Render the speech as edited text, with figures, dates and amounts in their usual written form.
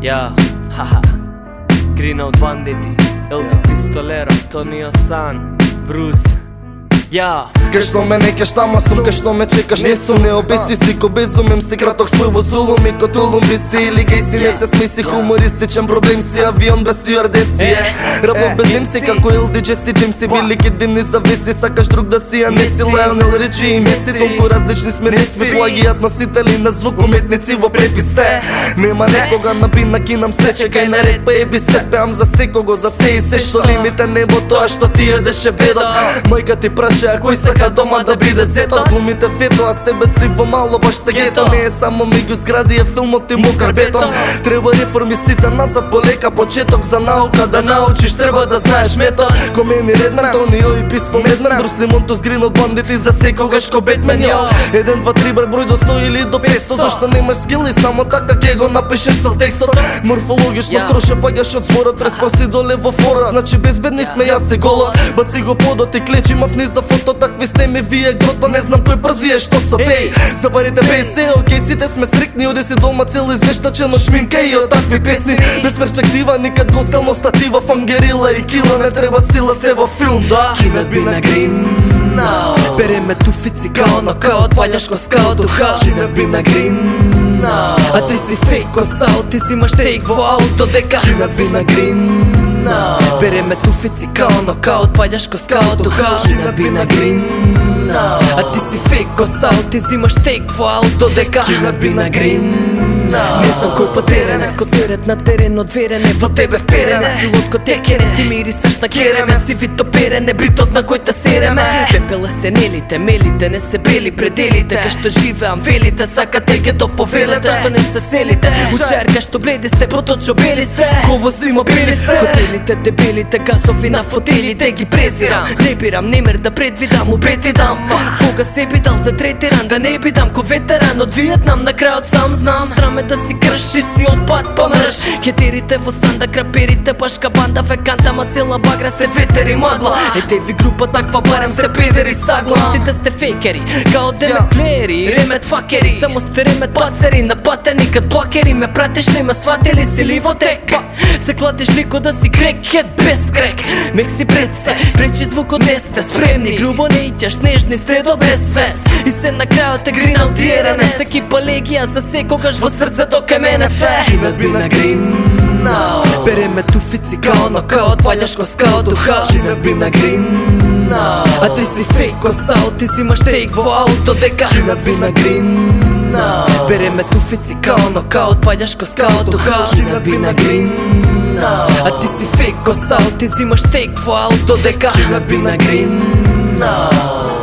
Ja, haha. Green Out Banditi, LD Pistolero, Tonio San, Bruce. Ja. Кај што ме не кеш тама сум, кај што ме чекаш не сум. Не обеси си ко безумен си, краток свој во зулум и ко тулум би си или гей си. Не се смиси, хумористичен проблем си, авион без стюардеси. Рабов без им си, како LD Джеси Джимси. Билики димни зависи, сакаш друг да си, а не си Леонел Ричи и Меси. Толку различни сме не сви, плагијат носители на звук, уметници во преписте. Нема некога на бина кинам се, чекај наред, па еби се. Пеам за секого, за се и се, што лимите небо тоа што ти едеше бедо. Мајка ти праша, а кој сака дома да биде зето. Глумите фето, а с тебе сливо мало баш те гето. Не е само меѓу згради, е филмот и мокар бетон. Треба реформи сите назад, полека почеток за наука да научиш, треба да знаеш метод. Комени Редмен, Тонио и Пистол Медмен, Брус Лимонтус, Green Out Banditi за секогаш ко Бетмен. 1, 2, 3 број до 100 или до 500. Зашто немаш скил и само така ке го напишеш цел текстот. Морфологично кроше паѓаш од зборот, респонси доле во фора. Значи безбедни сме, јас се голод. Баци го подот и клечи мавни за фото. Такви сте ми вие грото, не знам кој прз вие што со теј. Забарите песни, окей, сите сме срикни. Оди си дома цел извештачен од шминка и од такви песни. Без перспектива, никад гостелно статива. Фангерила и кила, не треба сила, сте во филм, да. Кинат би на Green Out, береме туфици као нокаут, паѓаш ко скаут у хаос. Кинат би на Green Out, а ти си фейк ко саут, ти си имаш тейк во ауто дека. Кинат би на Green Out, береме туфици као нокаут, паѓаш ко скаут у хаос. Кинат би на Green Out, а ти си фейк ко саут, ти си имаш тейк во ауто дека. Кинат би на Green Out, не знам кој потерен е, скотерет на терен од верене, во тебе вперене. Стилот ко текене, ти мирисаш на кереме, си вито перене, битот на кој те сереме. Пепела се нелите, мелите, не се бели пределите. Кај што живеам велите, сакате ке до повелете, што не се селите. Учерка што бледи сте, поточо бели сте, ково зима бели сте. Хотелите дебелите, газови на фотелите ги презирам. Не бирам немер да предвидам, убети дам. Кога се бидал за третиран, да не бидам ко ветеран од Виетнам. На крајот сам знам, сраме да си крш, ти си отпад помрш. Хетерите во санда, краперите башка банда, веканта, ма цела багра сте ветери магла. Ете ви група таква барем сте педери сагла. Сите сте фейкери, као демет плеери, ремет факери. Само сте ремет пацери, напатени кад плакери. Ме пратиш, не ме сватили си ли во тек. Се кладиш лико да си крек, хет без крек. Мек си пред се, пречи звукот не сте спремни. Грубо не итјаш, нежни сте до без свес. И се на крајот е Green Out и РНС. Екипа легија за секогаш во срцето кај мене се. Кинат би на Green Out, береме туфици као нокаут, паѓаш ко скаут у хаос. Кинат би на Green Out, а ти си фейк ко саут, ти си имаш тейк во ауто дека. Кинат би на Green Out, береме туфици као нокаут, паѓаш ко скаут у хаос. Кинат би на Green Out, а ти си фейк ко саут, ти си имаш тейк во ауто дека. Кинат би на Green Out.